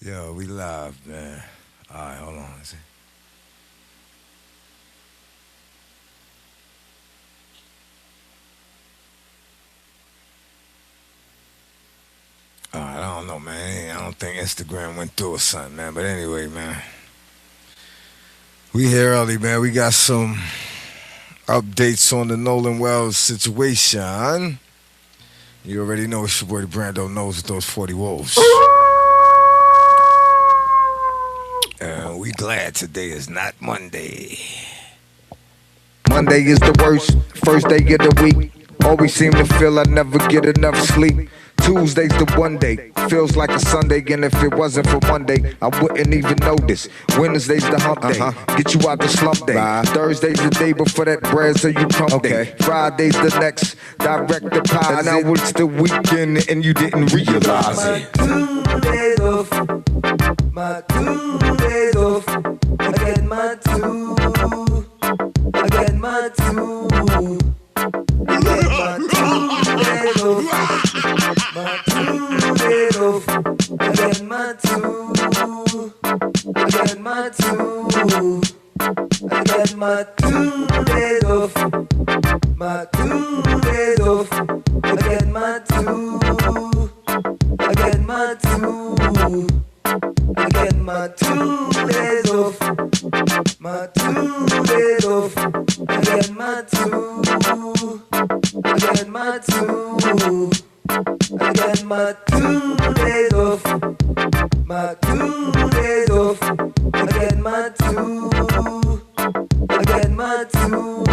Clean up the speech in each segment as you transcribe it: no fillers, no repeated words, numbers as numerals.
Yo, we live, man. All right, hold on. Let's see. All right, I don't know, man. I don't think Instagram went through or something, man. But anyway, man, we here early, man. We got some updates on the Nolan Wells situation. You already know it's your boy Brando knows with those 40 wolves. And we glad today is not Monday. Monday is the worst, first day of the week. Always seem to feel I never get enough sleep. Tuesday's the one day, feels like a Sunday, and if it wasn't for Monday, I wouldn't even notice. Wednesday's the hump day, get you out the slump day. Thursday's the day before that bread, so you pump day. Friday's the next, direct deposit. Now it's the weekend, and you didn't realize it. My 2 days off, my 2 days off. I get my two, I get my two, I get my 2 days off, my 2 days off. I get my two, I get my two, I get my 2 days off, my 2 days off. I get my two, I get my two, I get my 2 days off, my 2 days off. I get my two, I get my two, I get my 2 days off, my 2 days off. I get my two, I get my two,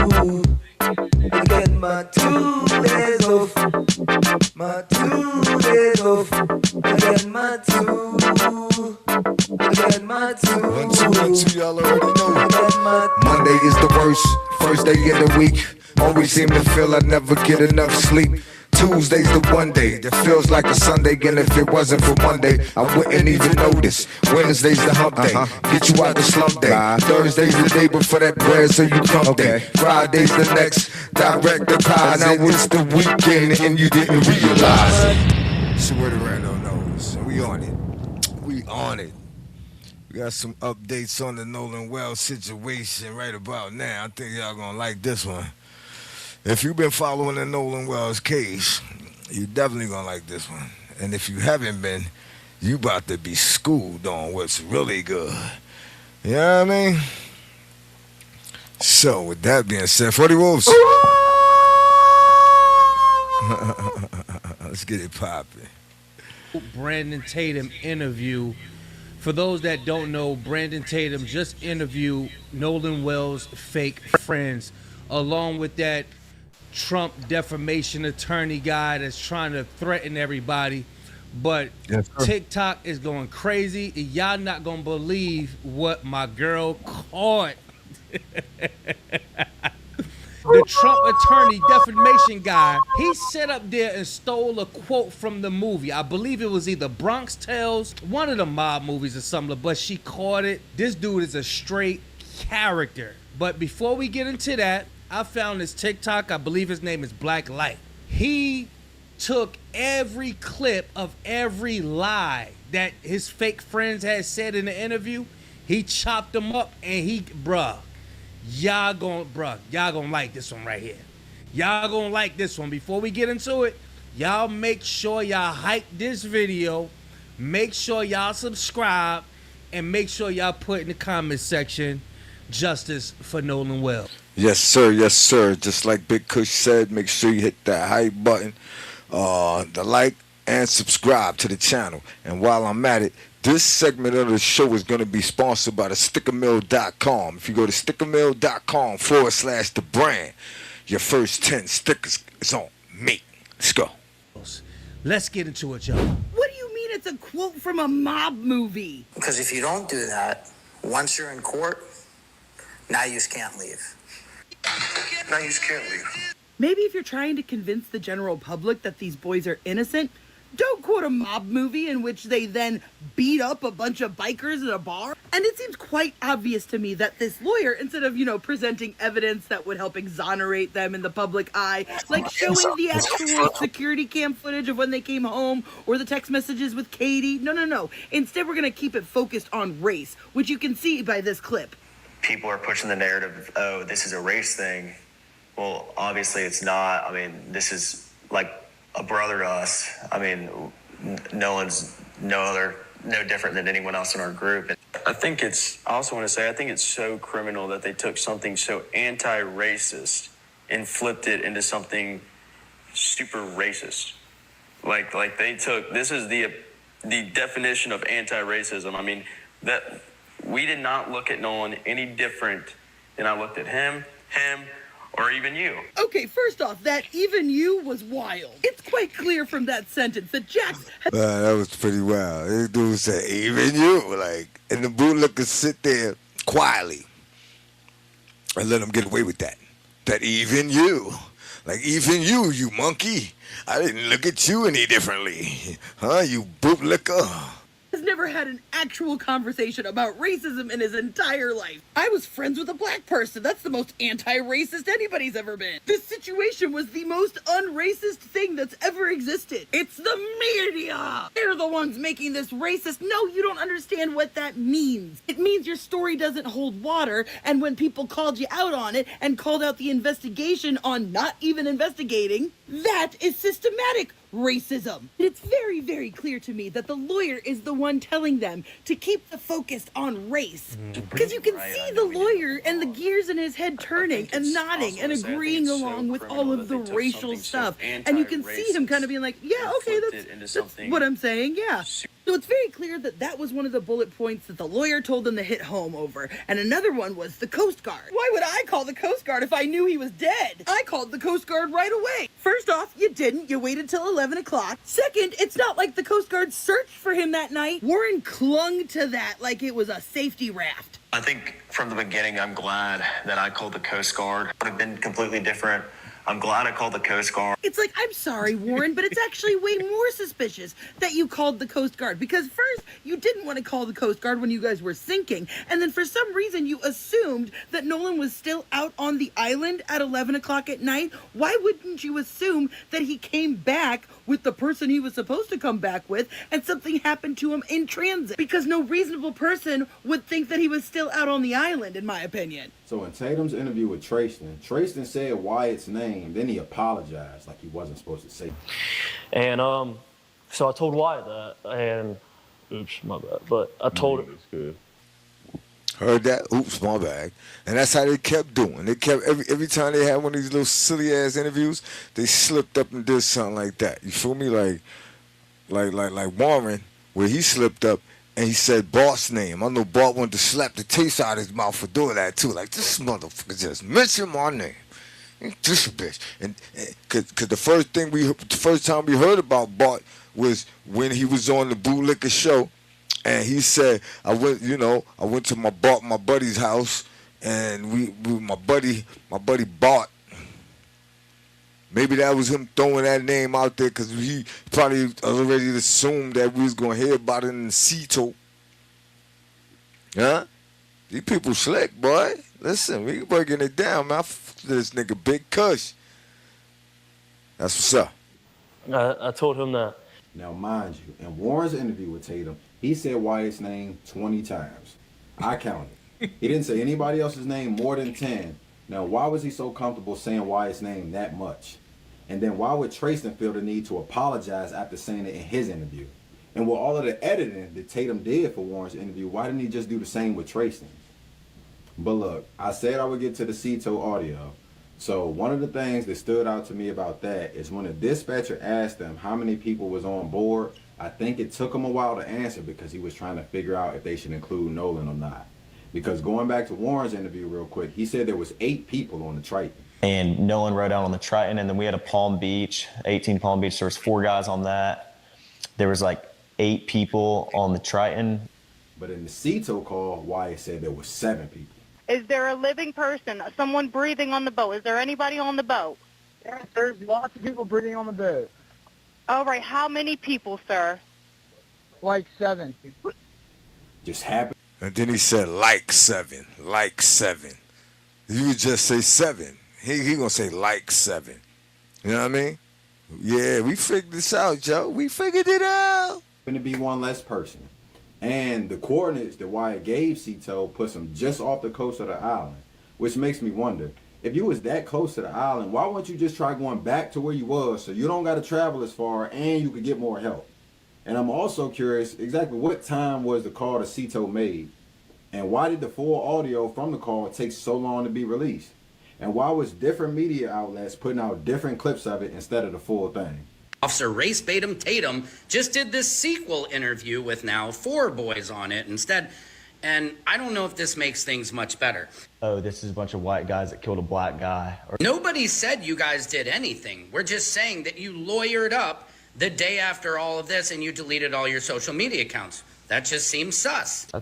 I get my 2 days off, my 2 days off. I get my two, I get my two. One, two, y'all already know. I get my Monday is the worst, first day of the week. Always seem to feel I never get enough sleep. Tuesday's the one day that feels like a Sunday, and if it wasn't for Monday, I wouldn't even notice. Wednesday's the hump day, get you out the slump day. Thursday's the day before that bread, so you come day. Friday's the next, direct deposit. Now it's the weekend, and you didn't realize it. It's your boy Rando knows. We on it. We on it. We got some updates on the Nolan Wells situation right about now. I think y'all gonna like this one. If you've been following the Nolan Wells case, you definitely gonna like this one. And if you haven't been, you about to be schooled on what's really good. You know what I mean? So with that being said, 40 Wolves. Let's get it popping. Brandon Tatum interview. For those that don't know, Brandon Tatum just interviewed Nolan Wells' fake friends, along with that Trump defamation attorney guy that's trying to threaten everybody. But Yes, sir. TikTok is going crazy. Y'all not gonna believe what my girl caught. The Trump attorney defamation guy, he sat up there and stole a quote from the movie. I believe it was either Bronx Tales, one of the mob movies or something, but she caught it. This dude is a straight character. But before we get into that, I found this TikTok. I believe his name is Black Light. He took every clip of every lie that his fake friends had said in the interview. He chopped them up and y'all gonna like this one right here. Y'all gonna like this one. Before we get into it, y'all make sure y'all hype this video. Make sure y'all subscribe. And make sure y'all put in the comment section, justice for Nolan Wells. Yes, sir. Yes, sir. Just like Big Kush said, make sure you hit that hype button, the like, and subscribe to the channel. And while I'm at it, this segment of the show is going to be sponsored by the stickermill.com. If you go to stickermill.com/Dabrand, your first 10 stickers is on me. Let's go. Let's get into it, y'all. What do you mean it's a quote from a mob movie? Because if you don't do that, once you're in court, now you just can't leave. Maybe if you're trying to convince the general public that these boys are innocent, Don't quote a mob movie in which they then beat up a bunch of bikers at a bar. And it seems quite obvious to me that this lawyer, instead of, presenting evidence that would help exonerate them in the public eye, like showing the actual security cam footage of when they came home or the text messages with Katie. No. Instead, we're going to keep it focused on race, which you can see by this clip. People are pushing the narrative of, oh, this is a race thing. Well, obviously it's not. I mean, this is like a brother to us. I mean, Nolan's no different than anyone else in our group. I also want to say, I think it's so criminal that they took something so anti-racist and flipped it into something super racist. Like they took, this is the definition of anti-racism. I mean, that we did not look at Nolan any different than I looked at him, or even you. Okay, first off, that even you was wild. It's quite clear from that sentence that Jax had That was pretty wild. This dude said, even you. Like, and the bootlickers sit there quietly and let him get away with that. That even you. Like, even you monkey. I didn't look at you any differently. Huh, you bootlicker? never had an actual conversation about racism in his entire life. I was friends with a black person. That's the most anti-racist anybody's ever been. This situation was the most unracist thing that's ever existed. It's the media. They're the ones making this racist. No, you don't understand what that means. It means your story doesn't hold water, and when people called you out on it and called out the investigation on not even investigating, that is systematic racism. It's very, very clear to me that the lawyer is the one telling them to keep the focus on race. Because you can see the lawyer and the gears in his head turning and nodding and agreeing along with all of the racial stuff. And you can see him kind of being like, yeah, okay, that's what I'm saying, yeah. So it's very clear that that was one of the bullet points that the lawyer told them to hit home over. And another one was the Coast Guard. Why would I call the Coast Guard if I knew he was dead? I called the Coast Guard right away. First off, you didn't. You waited till 11 o'clock. Second, it's not like the Coast Guard searched for him that night. Warren clung to that like it was a safety raft. I think from the beginning, I'm glad that I called the Coast Guard. It would have been completely different. I'm glad I called the Coast Guard. It's like, I'm sorry, Warren, but it's actually way more suspicious that you called the Coast Guard. Because first, you didn't want to call the Coast Guard when you guys were sinking. And then for some reason, you assumed that Nolan was still out on the island at 11 o'clock at night. Why wouldn't you assume that he came back with the person he was supposed to come back with and something happened to him in transit? Because no reasonable person would think that he was still out on the island, in my opinion. So in Tatum's interview with Trayston said Wyatt's name, then he apologized like he wasn't supposed to say. And so I told Wyatt that, and oops, my bad. But I told him. Good. Heard that? Oops, my bad. And that's how they kept doing. They kept every time they had one of these little silly ass interviews, they slipped up and did something like that. You feel me? Like Warren, where he slipped up. And he said Bart's name. I know Bart wanted to slap the taste out of his mouth for doing that too. Like, this motherfucker just mentioned my name. This bitch. And cause the first time we heard about Bart was when he was on the Bootlicker show, and he said, I went to my buddy's house, and my buddy Bart. Maybe that was him throwing that name out there because he probably already assumed that we was going to hear about it in the Cito. Huh? These people slick, boy. Listen, we breaking it down, man. This nigga Big Kush. That's what's up. I told him that. Now, mind you, in Warren's interview with Tatum, he said Wyatt's name 20 times. I counted. He didn't say anybody else's name more than 10. Now, why was he so comfortable saying Wyatt's name that much? And then why would Trayston feel the need to apologize after saying it in his interview? And with all of the editing that Tatum did for Warren's interview, why didn't he just do the same with Trayston? But look, I said I would get to the Cito audio. So one of the things that stood out to me about that is when the dispatcher asked them how many people was on board, I think it took him a while to answer because he was trying to figure out if they should include Nolan or not. Because going back to Warren's interview real quick, he said there was 8 people on the Triton. And Nolan rode out on the Triton, and then we had a Palm Beach, 18 Palm Beach. There was 4 guys on that. There was like 8 people on the Triton. But in the Cito call, Wyatt said there was 7 people. Is there a living person, someone breathing on the boat? Is there anybody on the boat? Yeah, there's lots of people breathing on the boat. All right, how many people, sir? Like 7. Just happened. And then he said like 7. Like 7. You would just say 7. He gonna say like 7. You know what I mean? Yeah, we figured this out, Joe. We figured it out. Going to be one less person. And the coordinates that Wyatt gave Cito puts him just off the coast of the island, which makes me wonder, if you was that close to the island, why wouldn't you just try going back to where you was so you don't got to travel as far and you could get more help? And I'm also curious, exactly what time was the call to Cito made? And why did the full audio from the call take so long to be released? And why was different media outlets putting out different clips of it instead of the full thing? Officer Race Tatum just did this sequel interview with now 4 boys on it instead. And I don't know if this makes things much better. Oh, this is a bunch of white guys that killed a black guy. Nobody said you guys did anything. We're just saying that you lawyered up the day after all of this and you deleted all your social media accounts. That just seems sus. I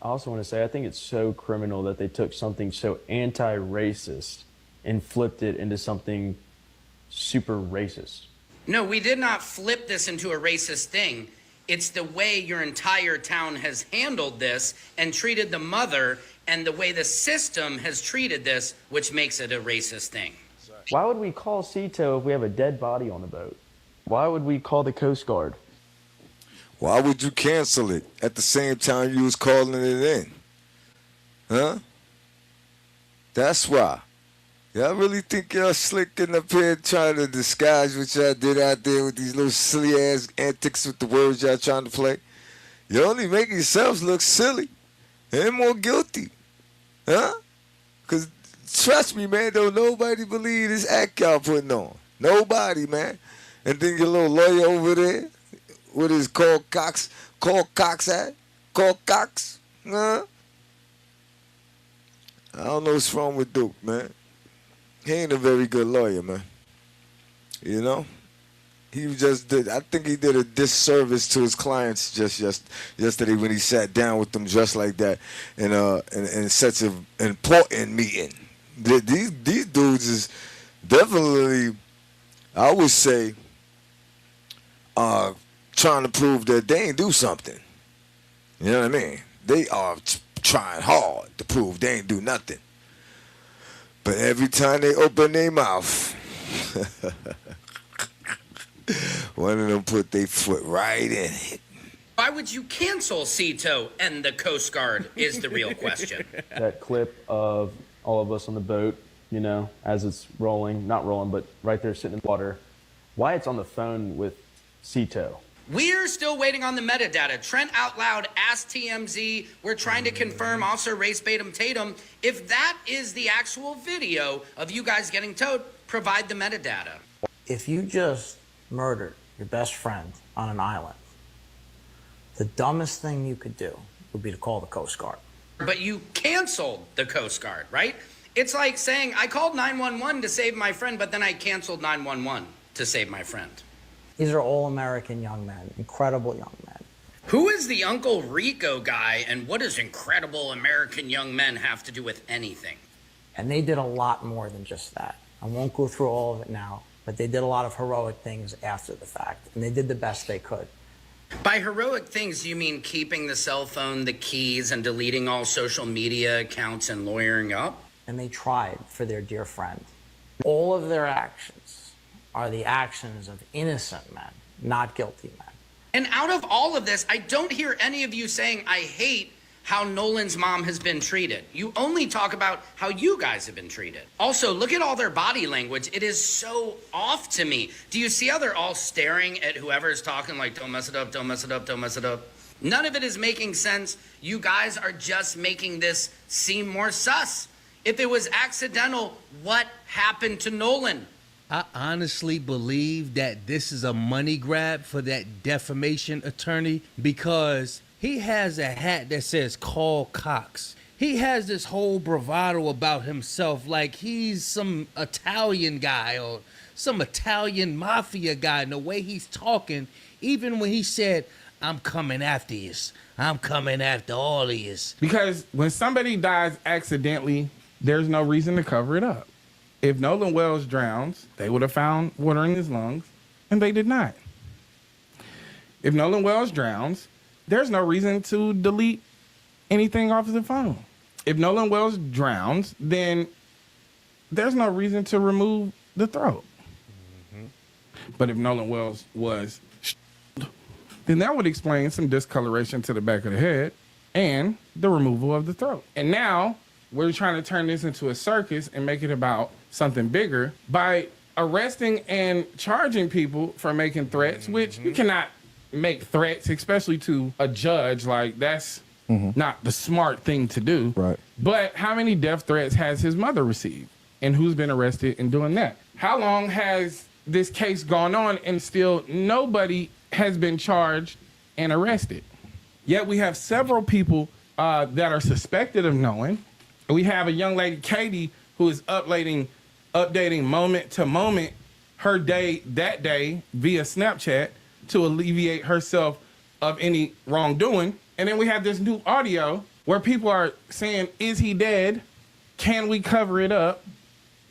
also want to say, I think it's so criminal that they took something so anti-racist and flipped it into something super racist. No, we did not flip this into a racist thing. It's the way your entire town has handled this and treated the mother and the way the system has treated this, which makes it a racist thing. Why would we call Cito if we have a dead body on the boat? Why would we call the Coast Guard? Why would you cancel it at the same time you was calling it in? Huh? That's why. Y'all really think y'all slicking up here trying to disguise what y'all did out there with these little silly ass antics with the words y'all trying to play? You're only making yourselves look silly and more guilty. Huh? Because trust me, man, don't nobody believe this act y'all putting on. Nobody, man. And then your little lawyer over there with his Call Cox at? Call Cox? Huh? I don't know what's wrong with Duke, man. He ain't a very good lawyer, man. You know? He just did, I think he did a disservice to his clients just yesterday when he sat down with them just like that in such an important meeting. These dudes is definitely, I would say, trying to prove that they ain't do something. You know what I mean? They are trying hard to prove they ain't do nothing. But every time they open their mouth, one of them put their foot right in it. Why would you cancel Cito and the Coast Guard is the real question. That clip of all of us on the boat, you know, as it's rolling, not rolling, but right there sitting in the water. Wyatt's on the phone with Cito. We're still waiting on the metadata. Trent out loud asked TMZ, we're trying to confirm Officer Race Tatum. If that is the actual video of you guys getting towed, provide the metadata. If you just murdered your best friend on an island, the dumbest thing you could do would be to call the Coast Guard. But you canceled the Coast Guard, right? It's like saying, I called 911 to save my friend, but then I canceled 911 to save my friend. These are all American young men, incredible young men. Who is the Uncle Rico guy, and what does incredible American young men have to do with anything? And they did a lot more than just that. I won't go through all of it now, but they did a lot of heroic things after the fact, and they did the best they could. By heroic things, you mean keeping the cell phone, the keys, and deleting all social media accounts and lawyering up? And they tried for their dear friend. All of their actions are the actions of innocent men, not guilty men. And out of all of this, I don't hear any of you saying, I hate how Nolan's mom has been treated. You only talk about how you guys have been treated. Also, look at all their body language. It is so off to me. Do you see how they're all staring at whoever's talking like, don't mess it up, don't mess it up, don't mess it up? None of it is making sense. You guys are just making this seem more sus. If it was accidental, what happened to Nolan? I honestly believe that this is a money grab for that defamation attorney because he has a hat that says call Cox. He has this whole bravado about himself like he's some Italian guy or some Italian mafia guy. And the way he's talking, even when he said, I'm coming after you. I'm coming after all of you. Because when somebody dies accidentally, there's no reason to cover it up. If Nolan Wells drowns, they would have found water in his lungs, and they did not. If Nolan Wells drowns, there's no reason to delete anything off of the phone. If Nolan Wells drowns, then there's no reason to remove the throat. But if Nolan Wells was, then that would explain some discoloration to the back of the head and the removal of the throat. And now we're trying to turn this into a circus and make it about something bigger by arresting and charging people for making threats, which you cannot make threats, especially to a judge. Like, that's not the smart thing to do. Right. But how many death threats has his mother received? And who's been arrested in doing that? How long has this case gone on and still nobody has been charged and arrested? Yet we have several people that are suspected of knowing. We have a young lady, Katie, who is updating moment to moment her day that day via Snapchat to alleviate herself of any wrongdoing. And then we have this new audio where people are saying, is he dead? Can we cover it up?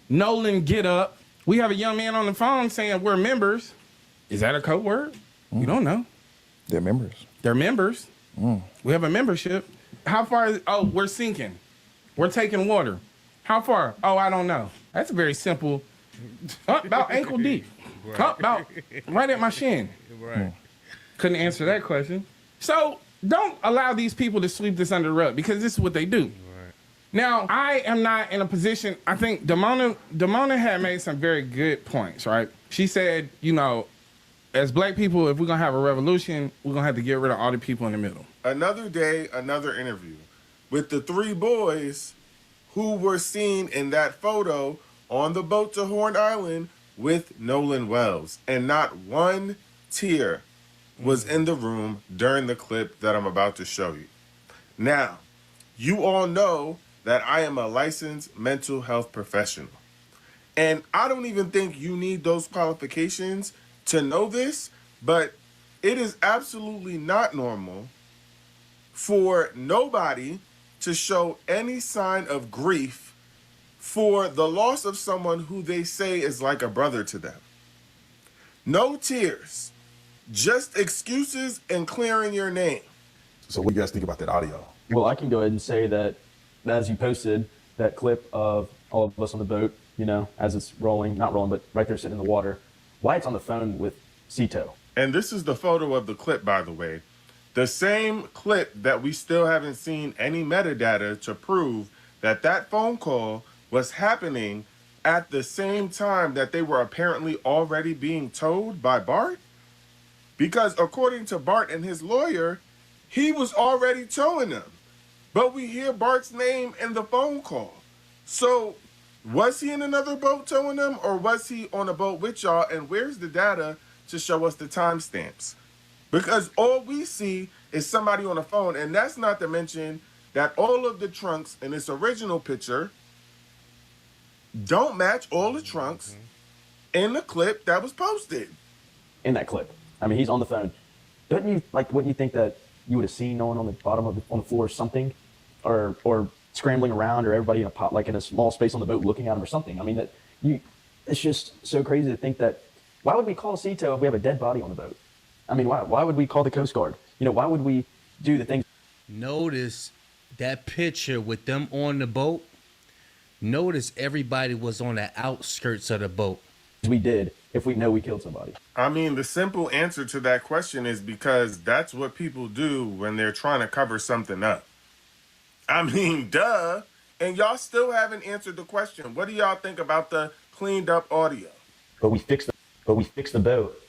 Nolan, get up. We have a young man on the phone saying we're members. Is that a code word? You don't know. They're members. They're members. We have a membership. How far is, oh, we're sinking. We're taking water. How far? Oh, I don't know. That's very simple. About ankle deep. About right at my shin. Right. Couldn't answer that question. So don't allow these people to sweep this under the rug, because this is what they do. Right. Now, I am not in a position, I think Damona had made some very good points, right? She said, you know, as black people, if we're going to have a revolution, we're going to have to get rid of all the people in the middle. Another day, another interview with the three boys who were seen in that photo on the boat to Horn Island with Nolan Wells. And not one tear was in the room during the clip that I'm about to show you. Now, you all know that I am a licensed mental health professional. And I don't even think you need those qualifications to know this, but it is absolutely not normal for nobody to show any sign of grief for the loss of someone who they say is like a brother to them. No tears, just excuses and clearing your name. So what do you guys think about that audio? Well, I can go ahead and say that as you posted that clip of all of us on the boat, you know, as it's rolling, not rolling, but right there sitting in the water, Wyatt's on the phone with Cito. And this is the photo of the clip, by the way. The same clip that we still haven't seen any metadata to prove that that phone call was happening at the same time that they were apparently already being towed by Bart. Because according to Bart and his lawyer, he was already towing them. But we hear Bart's name in the phone call. So was he in another boat towing them, or was he on a boat with y'all? And where's the data to show us the timestamps? Because all we see is somebody on the phone, and that's not to mention that all of the trunks in this original picture don't match all the trunks in the clip that was posted. In that clip. I mean, he's on the phone. Wouldn't you think that you would have seen no one on the bottom of on the floor or something, or scrambling around, or everybody in a small space on the boat looking at him or something? I mean, it's just so crazy to think that. Why would we call Cito if we have a dead body on the boat? I mean, why would we call the Coast Guard? You know, why would we do the things? Notice that picture with them on the boat. Notice everybody was on the outskirts of the boat. We did if we know we killed somebody. I mean, the simple answer to that question is because that's what people do when they're trying to cover something up. I mean, duh. And y'all still haven't answered the question. What do y'all think about the cleaned up audio? But we fixed the boat,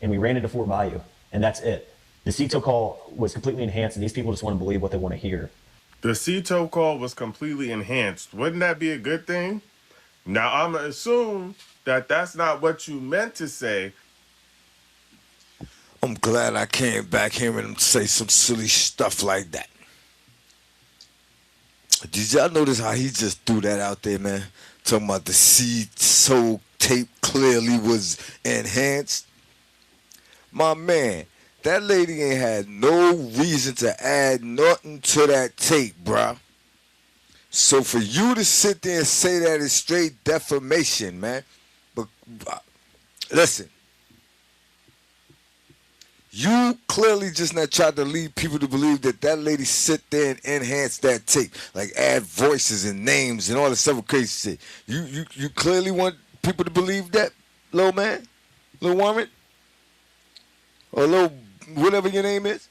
and we ran into Fort Bayou, and that's it. The Cito call was completely enhanced, and these people just want to believe what they want to hear. The Cito call was completely enhanced. Wouldn't that be a good thing? Now, I'm going to assume that that's not what you meant to say. I'm glad I came back hearing him say some silly stuff like that. Did y'all notice how he just threw that out there, man? Talking about the Cito tape clearly was enhanced. My man, that lady ain't had no reason to add nothing to that tape, bruh. So for you to sit there and say that is straight defamation, man. But listen, You clearly just not tried to lead people to believe that that lady sit there and enhance that tape, like add voices and names and all this other crazy shit. You clearly want people to believe that, little man, little Warren, or little whatever your name is.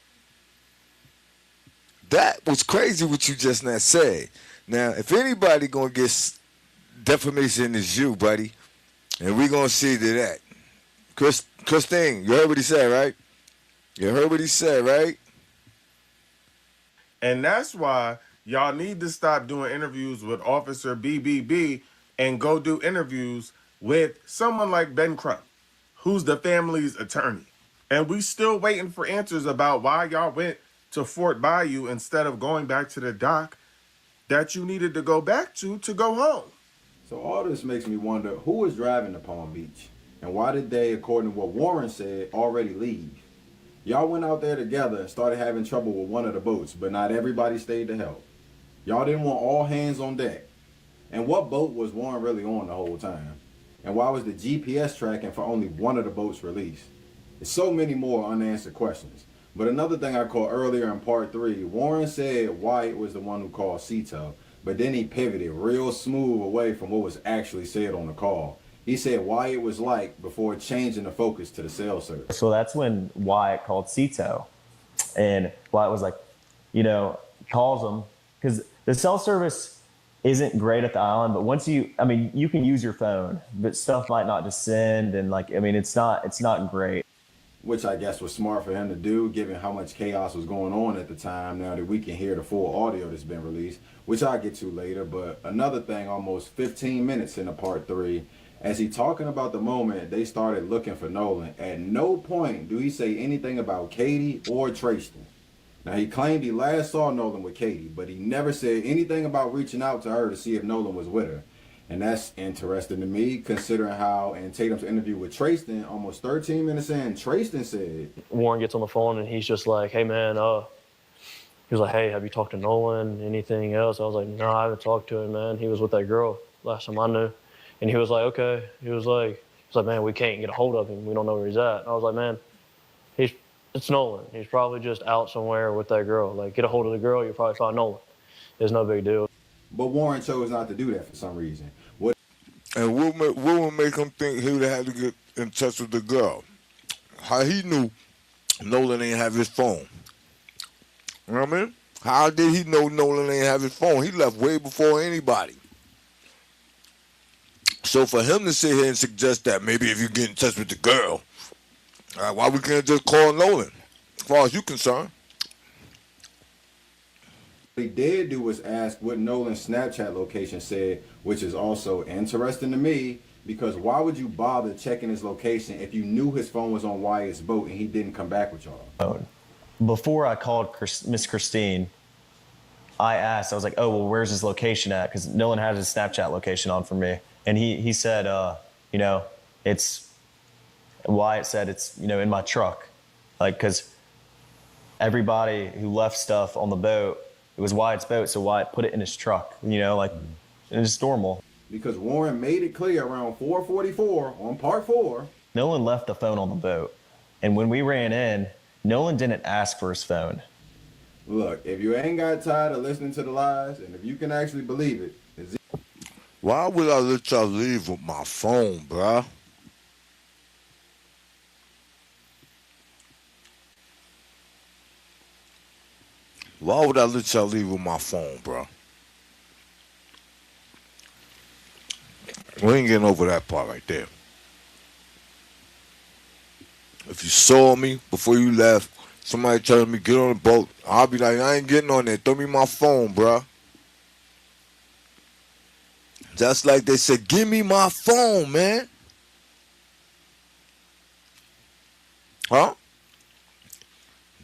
That was crazy what you just now said. Now, if anybody gonna get defamation, it's you, buddy, and we gonna see to that. Christine, you heard what he said, right? You heard what he said, right? And that's why y'all need to stop doing interviews with Officer BBB and go do interviews with someone like Ben Crump, who's the family's attorney. And we still waiting for answers about why y'all went to Fort Bayou instead of going back to the dock that you needed to go back to go home. So all this makes me wonder who was driving to Palm Beach and why did they, according to what Warren said, already leave? Y'all went out there together and started having trouble with one of the boats, but not everybody stayed to help. Y'all didn't want all hands on deck. And what boat was Warren really on the whole time? And why was the GPS tracking for only one of the boats released? There's so many more unanswered questions. But another thing I caught earlier in part 3, Warren said Wyatt was the one who called Cito, but then he pivoted real smooth away from what was actually said on the call. He said Wyatt was like before changing the focus to the cell service. So that's when Wyatt called Cito. And Wyatt was like, calls him. Because the cell service isn't great at the island, but once you can use your phone, but stuff might not descend. And it's not great. Which I guess was smart for him to do, given how much chaos was going on at the time, now that we can hear the full audio that's been released, which I'll get to later. But another thing, almost 15 minutes into part 3, as he talking about the moment they started looking for Nolan, at no point do he say anything about Katie or Tristan. Now, he claimed he last saw Nolan with Katie, but he never said anything about reaching out to her to see if Nolan was with her. And that's interesting to me, considering how in Tatum's interview with Tristan, almost 13 minutes in, Tristan said, Warren gets on the phone and he's just like, hey, man, he was like, hey, have you talked to Nolan? Anything else? I was like, no, I haven't talked to him, man. He was with that girl last time I knew. And he was like, okay. He was like, man, we can't get a hold of him. We don't know where he's at. And I was like, man, it's Nolan. He's probably just out somewhere with that girl. Like, get a hold of the girl, you'll probably find Nolan. It's no big deal. But Warren chose not to do that for some reason. And what would make him think he would have had to get in touch with the girl? How he knew Nolan ain't have his phone? You know what I mean? How did he know Nolan ain't have his phone? He left way before anybody. So for him to sit here and suggest that maybe if you get in touch with the girl, why we can't just call Nolan? As far as you concerned. What he did do was ask what Nolan's Snapchat location said, which is also interesting to me, because why would you bother checking his location if you knew his phone was on Wyatt's boat and he didn't come back with y'all? Before I called Miss Christine, I asked, I was like, oh, well, where's his location at? Because Nolan had his Snapchat location on for me. And he said, Wyatt said it's, in my truck. Like, because everybody who left stuff on the boat, it was Wyatt's boat, so Wyatt put it in his truck, it's normal. Because Warren made it clear around 4:44 on part 4. Nolan left the phone on the boat. And when we ran in, Nolan didn't ask for his phone. Look, if you ain't got tired of listening to the lies, and if you can actually believe it, why would I let y'all leave with my phone, bruh? Why would I let y'all leave with my phone, bro? We ain't getting over that part right there. If you saw me before you left, somebody telling me get on the boat, I'll be like, I ain't getting on there. Throw me my phone, bro. Just like they said, give me my phone, man. Huh?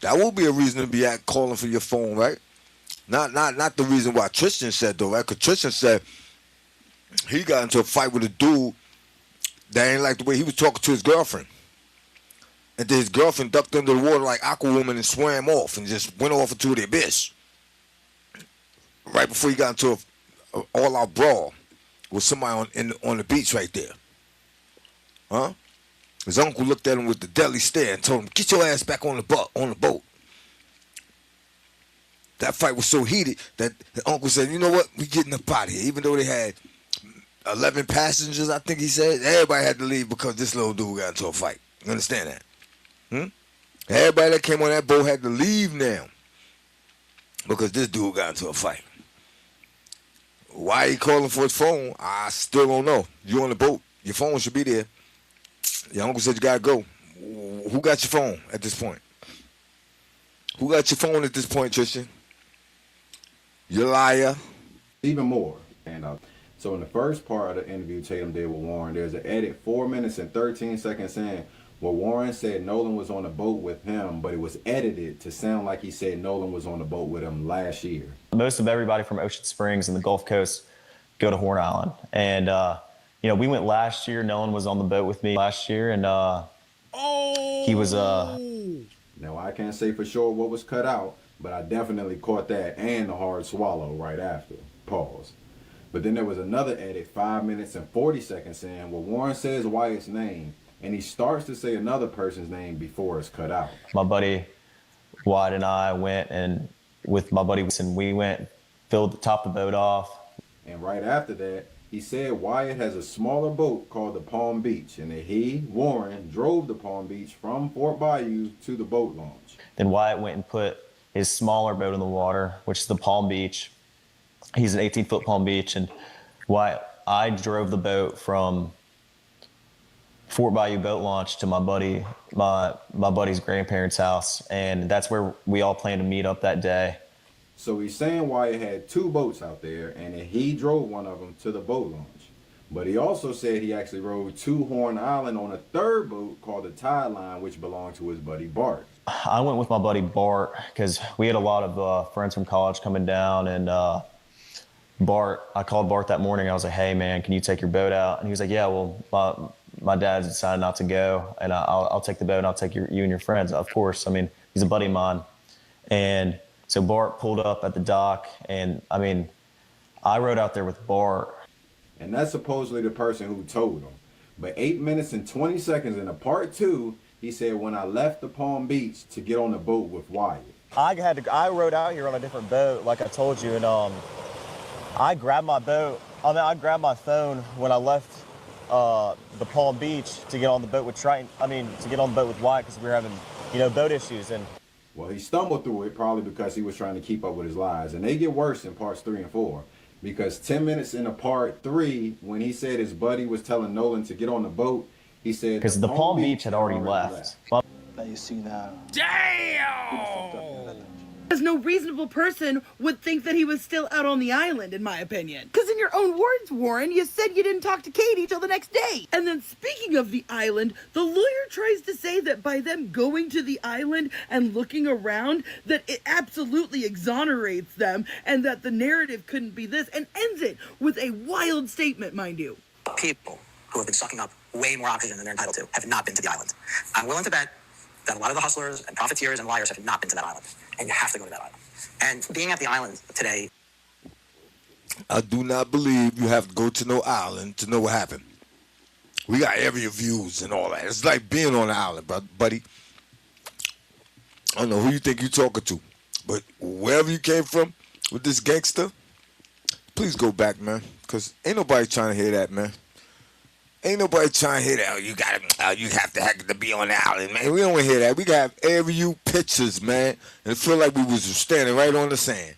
That will be a reason to be calling for your phone, right? Not the reason why Tristan said, though, right? Because Tristan said he got into a fight with a dude that ain't like the way he was talking to his girlfriend. And then his girlfriend ducked under the water like Aquawoman and swam off and just went off into the abyss. Right before he got into an all-out brawl with somebody on the beach right there. Huh? His uncle looked at him with the deadly stare and told him, "Get your ass back on the boat." That fight was so heated that the uncle said, "You know what? We getting up out of here." Even though they had 11 passengers, I think he said, everybody had to leave because this little dude got into a fight. You understand that? Everybody that came on that boat had to leave now because this dude got into a fight. Why he calling for his phone, I still don't know. You on the boat, your phone should be there. Your uncle said you gotta go. Who got your phone at this point? Who got your phone at this point, Tristan? You liar. Even more. And so in the first part of the interview Tatum did with Warren, there's an edit 4 minutes and 13 seconds in where Warren said Nolan was on the boat with him, but it was edited to sound like he said Nolan was on the boat with him last year. Most of everybody from Ocean Springs and the Gulf Coast go to Horn Island. And, you know, we went last year. Nolan was on the boat with me last year. And he was... Now, I can't say for sure what was cut out, but I definitely caught that and the hard swallow right after. Pause. But then there was another edit 5 minutes and 40 seconds in where Warren says Wyatt's name, and he starts to say another person's name before it's cut out. My buddy Wyatt and I went, and with my buddy Wilson, we went, topped the boat off. And right after that, he said Wyatt has a smaller boat called the Palm Beach, and that he, Warren, drove the Palm Beach from Fort Bayou to the boat launch. Then Wyatt went and put his smaller boat in the water, which is the Palm Beach. He's an 18-foot Palm Beach, and I drove the boat from Fort Bayou boat launch to my buddy's grandparents' house, and that's where we all planned to meet up that day. So he's saying Wyatt had 2 boats out there, and that he drove one of them to the boat launch. But he also said he actually rode to Horn Island on a 3rd boat called the Tide Line, which belonged to his buddy Bart. I went with my buddy Bart because we had a lot of friends from college coming down, and I called Bart that morning. I was like, "Hey man, can you take your boat out?" And he was like, "Yeah, well, my dad's decided not to go, and I'll take the boat and I'll take you and your friends." Of course, I mean, he's a buddy of mine. And so Bart pulled up at the dock, and I mean, I rode out there with Bart. And that's supposedly the person who told him. But 8 minutes and 20 seconds into part 2, he said, "When I left the Palm Beach to get on the boat with Wyatt." I rode out here on a different boat, like I told you, and I grabbed my phone when I left the Palm Beach to get on the boat with to get on the boat with Wyatt because we were having, boat issues. And well, he stumbled through it probably because he was trying to keep up with his lies. And they get worse in parts 3 and 4. Because 10 minutes into part 3, when he said his buddy was telling Nolan to get on the boat, he said because the Palm Beach had already left. Now you see now. Damn! Because no reasonable person would think that he was still out on the island, in my opinion. Because in your own words, Warren, you said you didn't talk to Katie till the next day. And then speaking of the island, the lawyer tries to say that by them going to the island and looking around, that it absolutely exonerates them and that the narrative couldn't be this, and ends it with a wild statement, mind you. People who have been sucking up way more oxygen than they're entitled to have not been to the island. I'm willing to bet that a lot of the hustlers and profiteers and liars have not been to that island. And you have to go to that island. And being at the island today... I do not believe you have to go to no island to know what happened. We got area views and all that. It's like being on the island, buddy. I don't know who you think you're talking to, but wherever you came from with this gangster, please go back, man, because ain't nobody trying to hear that, man. Ain't nobody trying to hear that. You have to be on the island, man. We don't want to hear that. We got aerial pictures, man, and it feel like we was standing right on the sand.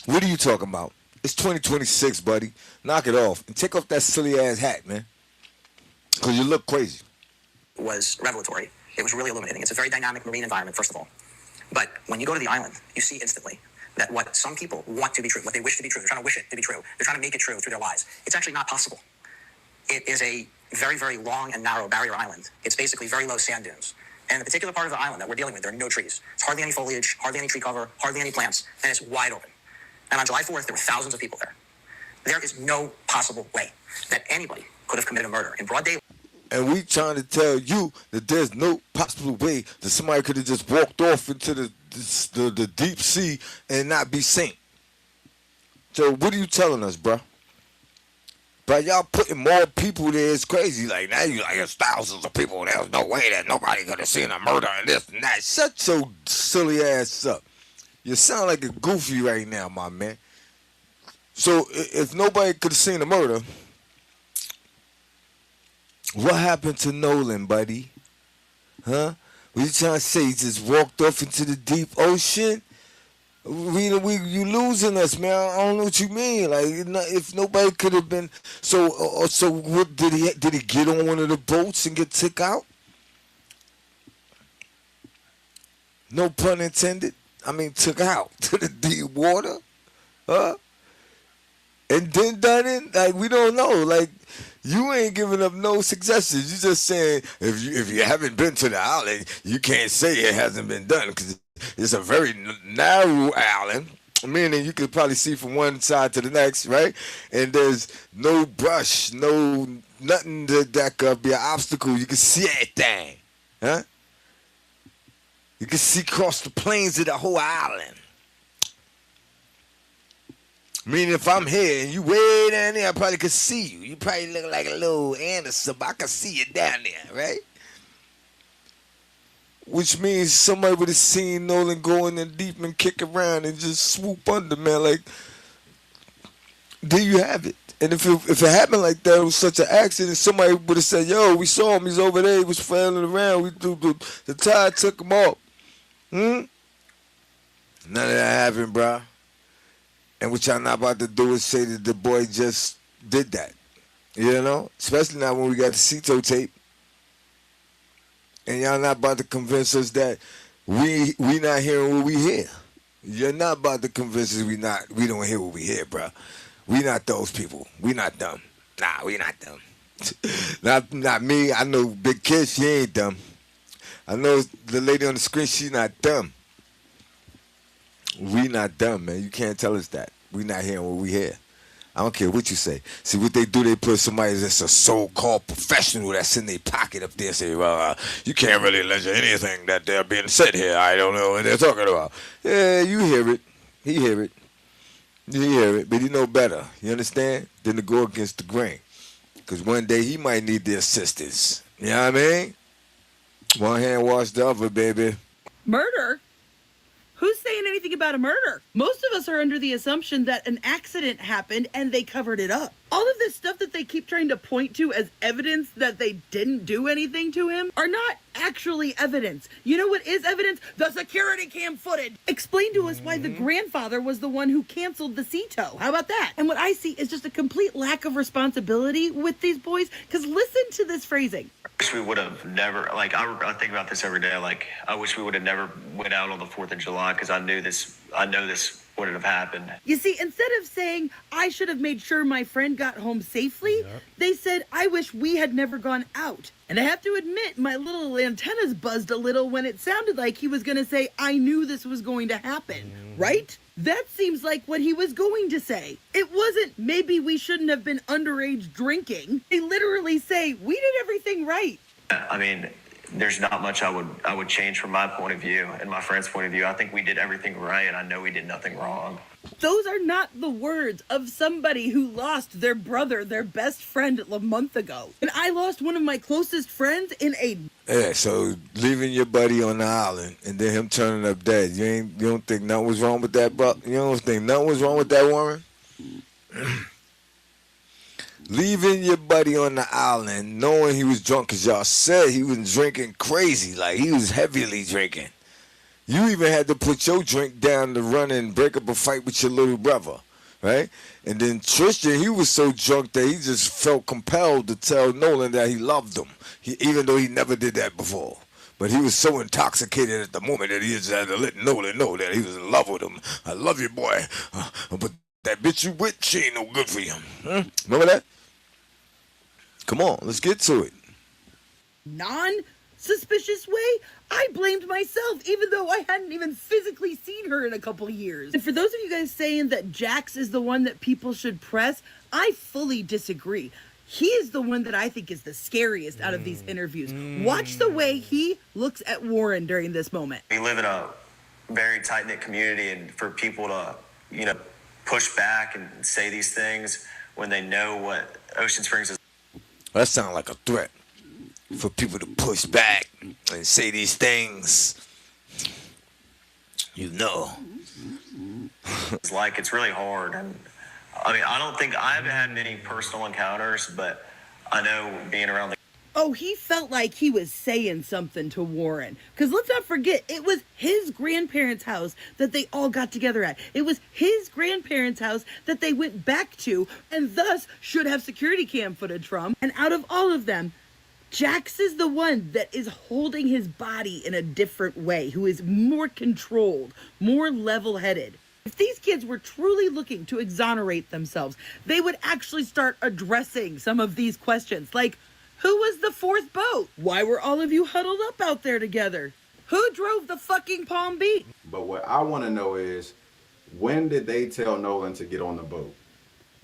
What are you talking about? It's 2026, buddy. Knock it off and take off that silly ass hat, man, because you look crazy. Was revelatory. It was really illuminating. It's a very dynamic marine environment, first of all. But when you go to the island, you see instantly that what some people want to be true, what they wish to be true, they're trying to wish it to be true. They're trying to make it true through their lies. It's actually not possible. It is a very, very long and narrow barrier island. It's basically very low sand dunes. And the particular part of the island that we're dealing with, there are no trees. It's hardly any foliage, hardly any tree cover, hardly any plants, and it's wide open. And on July 4th, there were thousands of people there. There is no possible way that anybody could have committed a murder in broad daylight. And we trying to tell you that there's no possible way that somebody could have just walked off into the deep sea and not be seen. So what are you telling us, bro? But y'all putting more people there is crazy. Like now you like there's thousands of people. There's no way that nobody could have seen a murder and this and that. Shut your silly ass up. You sound like a goofy right now, my man. So if nobody could have seen a murder, what happened to Nolan, buddy? Huh? What you trying to say? He just walked off into the deep ocean? You losing us, man. I don't know what you mean. Like, if nobody could have been, so what did he get on one of the boats and get took out? No pun intended. I mean, took out to the deep water, huh? And then done it. Like, we don't know. Like, you ain't giving up no suggestions. You just saying if you haven't been to the island, you can't say it hasn't been done because it's a very narrow island, meaning you could probably see from one side to the next, right? And there's no brush, nothing that could be an obstacle. You can see everything, huh? You can see across the plains of the whole island. Meaning if I'm here and you way down there, I probably could see you. You probably look like a little Anderson, but I can see you down there, right? Which means somebody would have seen Nolan go in there deep and kick around and just swoop under, man. Like, there you have it. And if it happened like that, it was such an accident, somebody would have said, yo, we saw him, he's over there, he was flailing around, the tide took him off. None of that happened, bro. And what y'all not about to do is say that the boy just did that. You know? Especially now when we got the Cito tape. And y'all not about to convince us that we not hearing what we hear. You're not about to convince us we don't hear what we hear, bro. We not those people. We not dumb. Nah, we not dumb. not me. I know Big Kid, she ain't dumb. I know the lady on the screen, she not dumb. We not dumb, man. You can't tell us that. We not hearing what we hear. I don't care what you say. See, what they do, they put somebody that's a so-called professional that's in their pocket up there and say, well, you can't really listen to anything that they're being said here. I don't know what they're talking about. Yeah, you hear it. He hear it. You hear it, but he know better. You understand? Than to go against the grain. Because one day he might need the assistance. You know what I mean? One hand wash the other, baby. Murder? Who's saying anything about a murder? Most of us are under the assumption that an accident happened and they covered it up. All of this stuff that they keep trying to point to as evidence that they didn't do anything to him are not actually evidence. You know what is evidence? The security cam footage. Explain to us why the grandfather was the one who canceled the Cito. How about that? And what I see is just a complete lack of responsibility with these boys. Because listen to this phrasing. I wish we would have never, like, I think about this every day. Like, I wish we would have never went out on the 4th of July because I know this wouldn't have happened. You see, instead of saying, I should have made sure my friend got home safely, they said, I wish we had never gone out. And I have to admit, my little antennas buzzed a little when it sounded like he was going to say, I knew this was going to happen, right? That seems like what he was going to say. It wasn't, maybe we shouldn't have been underage drinking. They literally say, we did everything right. I mean, there's not much I would change from my point of view and my friend's point of view. I think we did everything right, and I know we did nothing wrong. Those are not the words of somebody who lost their brother, their best friend, a month ago. And I lost one of my closest friends in a... Yeah, so leaving your buddy on the island and then him turning up dead. You don't think nothing was wrong with that, bro? You don't think nothing was wrong with that, Warren? Leaving your buddy on the island, knowing he was drunk, because y'all said he was drinking crazy, like he was heavily drinking. You even had to put your drink down to run and break up a fight with your little brother, right? And then Tristan, he was so drunk that he just felt compelled to tell Nolan that he loved him, even though he never did that before. But he was so intoxicated at the moment that he just had to let Nolan know that he was in love with him. I love you, boy. But that bitch you with, she ain't no good for you. Remember that? Come on, let's get to it. Non-suspicious way? I blamed myself, even though I hadn't even physically seen her in a couple years. And for those of you guys saying that Jax is the one that people should press, I fully disagree. He is the one that I think is the scariest out of these interviews. Watch the way he looks at Warren during this moment. We live in a very tight-knit community, and for people to, push back and say these things when they know Ocean Springs is. That sounds like a threat for people to push back and say these things. You know. It's like it's really hard. And I mean, I don't think I haven't had many personal encounters, but I know being around the. Oh, he felt like he was saying something to Warren. Because let's not forget, it was his grandparents' house that they all got together at. It was his grandparents' house that they went back to, and thus should have security cam footage from. And out of all of them, Jax is the one that is holding his body in a different way, who is more controlled, more level-headed. If these kids were truly looking to exonerate themselves, they would actually start addressing some of these questions, like, who was the fourth boat? Why were all of you huddled up out there together? Who drove the fucking Palm Beach? But what I want to know is, when did they tell Nolan to get on the boat?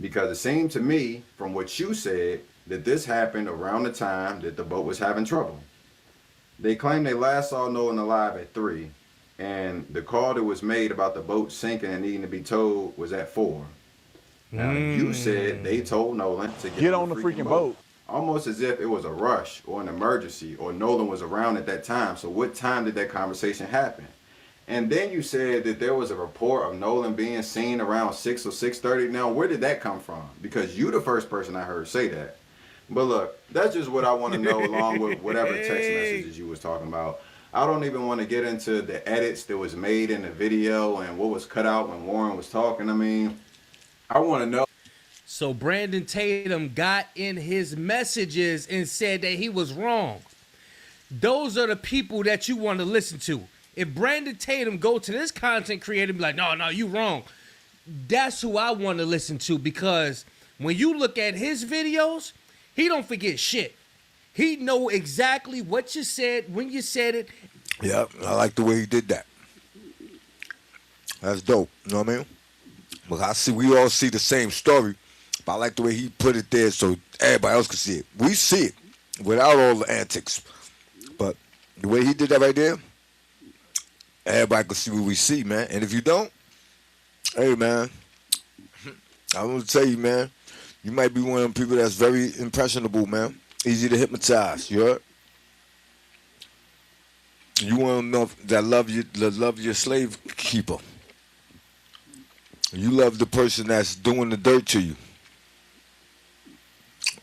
Because it seemed to me, from what you said, that this happened around the time that the boat was having trouble. They claim they last saw Nolan alive at 3, and the call that was made about the boat sinking and needing to be towed was at 4. Now, you said they told Nolan to get on the freaking boat. Almost as if it was a rush or an emergency, or Nolan was around at that time. So what time did that conversation happen? And then you said that there was a report of Nolan being seen around 6 or 6:30. Now, where did that come from? Because you the first person I heard say that. But look, that's just what I want to know, along with whatever text messages you was talking about. I don't even want to get into the edits that was made in the video and what was cut out when Warren was talking. I mean, I want to know. So Brandon Tatum got in his messages and said that he was wrong. Those are the people that you want to listen to. If Brandon Tatum go to this content creator and be like, no, you wrong. That's who I want to listen to, because when you look at his videos, he don't forget shit. He know exactly what you said, when you said it. Yeah, I like the way he did that. That's dope. You know what I mean? But we all see the same story. But I like the way he put it there so everybody else can see it. We see it without all the antics. But the way he did that right there, everybody can see what we see, man. And if you don't, hey, man, I want to tell you, man, you might be one of them people that's very impressionable, man. Easy to hypnotize, you heard? You want to know that love your slave keeper. You love the person that's doing the dirt to you.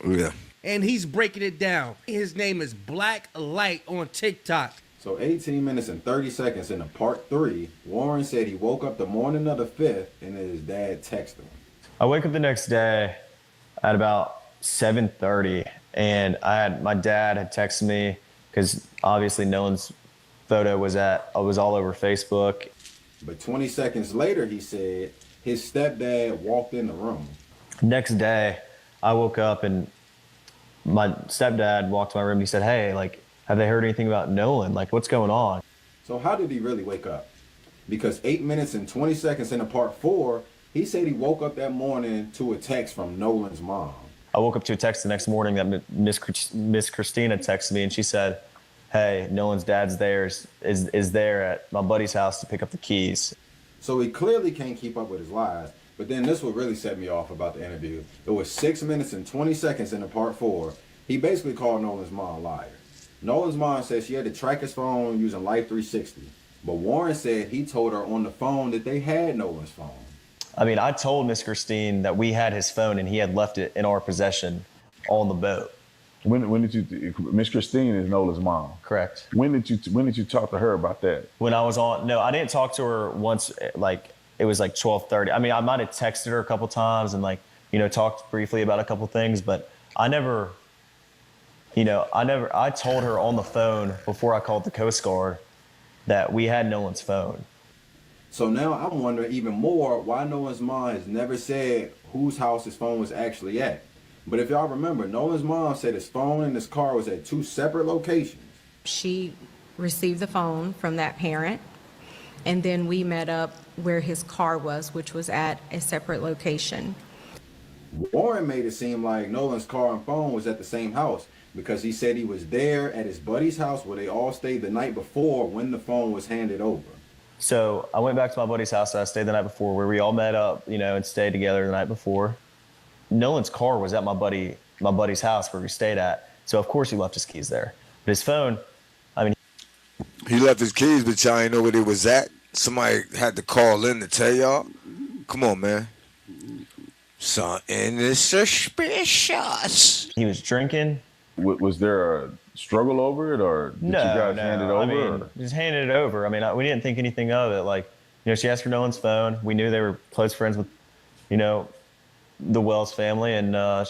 Yeah. And he's breaking it down. His name is Black Light on TikTok. So 18 minutes and 30 seconds into part 3, Warren said he woke up the morning of the 5th and his dad texted him. I wake up the next day at about 7:30, and my dad had texted me, because obviously Nolan's photo was all over Facebook. But 20 seconds later, he said his stepdad walked in the room. Next day, I woke up and my stepdad walked to my room and he said, hey, like, have they heard anything about Nolan? Like, what's going on? So how did he really wake up? Because 8 minutes and 20 seconds into part 4, he said he woke up that morning to a text from Nolan's mom. I woke up to a text the next morning that Miss Christina texted me, and she said, hey, Nolan's dad's there, is there at my buddy's house to pick up the keys. So he clearly can't keep up with his lies. But then this would really set me off about the interview. It was 6 minutes and 20 seconds into part 4. He basically called Nolan's mom a liar. Nolan's mom said she had to track his phone using Life 360. But Warren said he told her on the phone that they had Nolan's phone. I mean, I told Miss Christine that we had his phone and he had left it in our possession on the boat. When did you? Miss Christine is Nolan's mom. Correct. When did you talk to her about that? When I was on, no, I didn't talk to her once. Like, it was like 12:30. I mean, I might have texted her a couple times and, like, you know, talked briefly about a couple things, but I told her on the phone before I called the Coast Guard that we had Nolan's phone. So now I'm wondering even more why Nolan's mom has never said whose house his phone was actually at. But if y'all remember, Nolan's mom said his phone and his car was at 2 separate locations. She received the phone from that parent, and then we met up where his car was, which was at a separate location. Warren made it seem like Nolan's car and phone was at the same house because he said he was there at his buddy's house where they all stayed the night before when the phone was handed over. So I went back to my buddy's house that I stayed the night before, where we all met up, you know, and stayed together the night before. Nolan's car was at my buddy's house where we stayed at. So of course he left his keys there. But his phone, I mean, He left his keys, but y'all ain't know where they was at. Somebody had to call in to tell y'all. Come on, man. Something is suspicious. he was drinking. Was there a struggle over it, or did you guys hand it over? I mean, just handed it over. I mean, we didn't think anything of it. Like, she asked for Nolan's phone. We knew they were close friends with, the Wells family, and my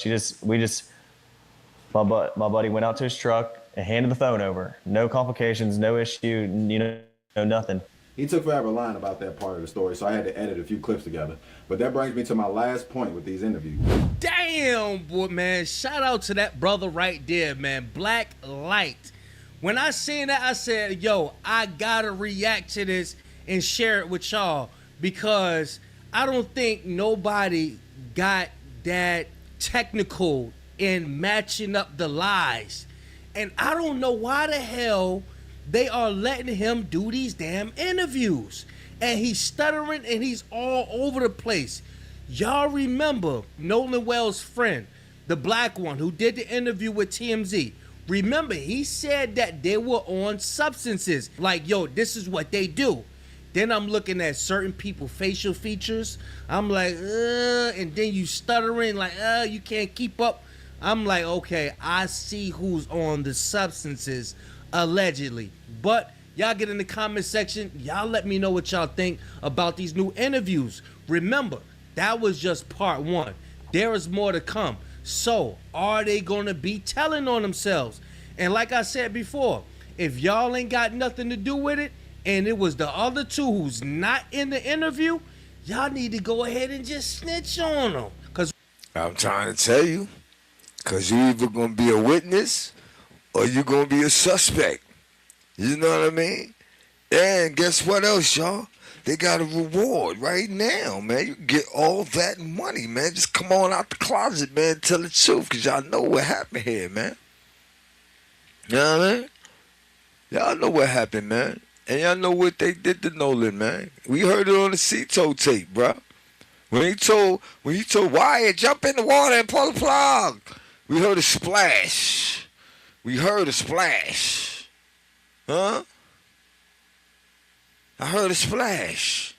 buddy went out to his truck and handed the phone over. No complications, no issue, no nothing. He took forever lying about that part of the story, so I had to edit a few clips together. But that brings me to my last point with these interviews. Damn, boy, man. Shout out to that brother right there, man. Black Light. When I seen that, I said, yo, I gotta react to this and share it with y'all, because I don't think nobody got that technical in matching up the lies. And I don't know why the hell they are letting him do these damn interviews. And he's stuttering and he's all over the place. Y'all remember Nolan Wells' friend, the black one who did the interview with TMZ. Remember, he said that they were on substances. Like, yo, this is what they do. Then I'm looking at certain people's facial features. I'm like, and then you stuttering like, you can't keep up. I'm like, okay, I see who's on the substances, allegedly. But y'all get in the comment section. Y'all let me know what y'all think about these new interviews. Remember, that was just part one. There is more to come. So, are they going to be telling on themselves? And like I said before, if y'all ain't got nothing to do with it, and it was the other two who's not in the interview, y'all need to go ahead and just snitch on them. Cause I'm trying to tell you, because you either going to be a witness or you're going to be a suspect. You know what I mean? And guess what else, y'all? They got a reward right now, man. You get all that money, man. Just come on out the closet, man, and tell the truth, because y'all know what happened here, man. You know what I mean? Y'all know what happened, man. And y'all know what they did to Nolan, man. We heard it on the Cito tape, bro. When he told Wyatt, jump in the water and pull the plug, we heard a splash. We heard a splash. Huh? I heard a splash.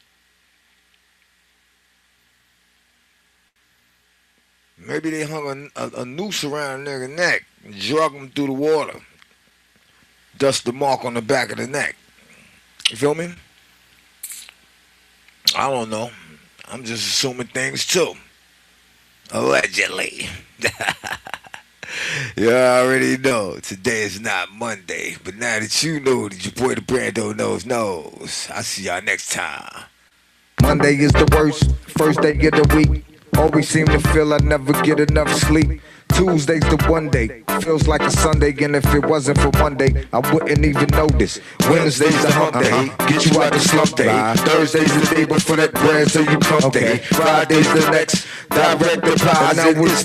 Maybe they hung a noose around a nigga's neck and drug him through the water. Dust the mark on the back of the neck. You feel me? I don't know. I'm just assuming things too. Allegedly. You already know. Today is not Monday. But now that you know that your boy the Brando knows. I'll see y'all next time. Monday is the worst, first day of the week. Always seem to feel I never get enough sleep. Tuesday's the one day, feels like a Sunday, and if it wasn't for Monday, I wouldn't even notice. Wednesday's the hump day, get you out the slump day. Thursday's the day before that bread, so you come day. Friday's the next direct deposit. Now it's